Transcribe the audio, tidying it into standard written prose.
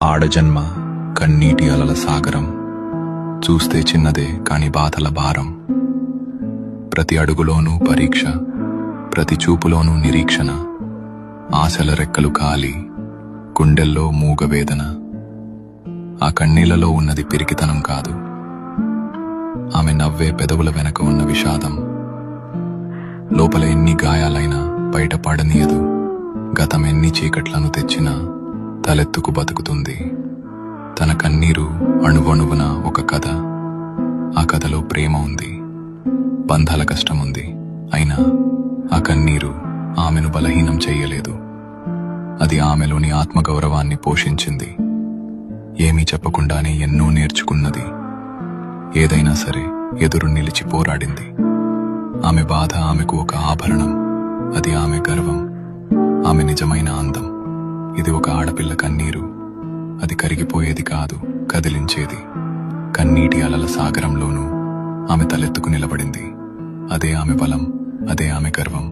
ఆడజన్మ కన్నీటి అలల సాగరం, చూస్తే చిన్నదే కాని బాధల భారం. ప్రతి అడుగులోనూ పరీక్ష, ప్రతి చూపులోనూ నిరీక్షణ. ఆశల రెక్కలు కాలి, గుండెల్లో మూగవేదన. ఆ కన్నీళ్లలో ఉన్నది పిరికితనం కాదు, ఆమె నవ్వే పెదవుల వెనక ఉన్న విషాదం. లోపల ఎన్ని గాయాలైనా బయట పడనీయదు, గతం ఎన్ని చీకట్లను తెచ్చినా తలెత్తుకు బతుకుతుంది. తన కన్నీరు అణువణువున ఒక కథ. ఆ కథలో ప్రేమ ఉంది, బంధాల కష్టముంది. అయినా ఆ కన్నీరు ఆమెను బలహీనం చెయ్యలేదు. అది ఆమెలోని ఆత్మగౌరవాన్ని పోషించింది. ఏమీ చెప్పకుండానే ఎన్నో నేర్చుకున్నది. ఏదైనా సరే ఎదురు నిలిచి పోరాడింది. ఆమె బాధ ఆమెకు ఒక ఆభరణం, అది ఆమె గర్వం, ఆమె నిజమైన అందం. ఇది ఒక ఆడపిల్ల కన్నీరు, అది కరిగిపోయేది కాదు, కదిలించేది. కన్నీటి అలల సాగరంలోనూ ఆమె తలెత్తుకు నిలబడింది. అదే ఆమె బలం, అదే ఆమె గర్వం.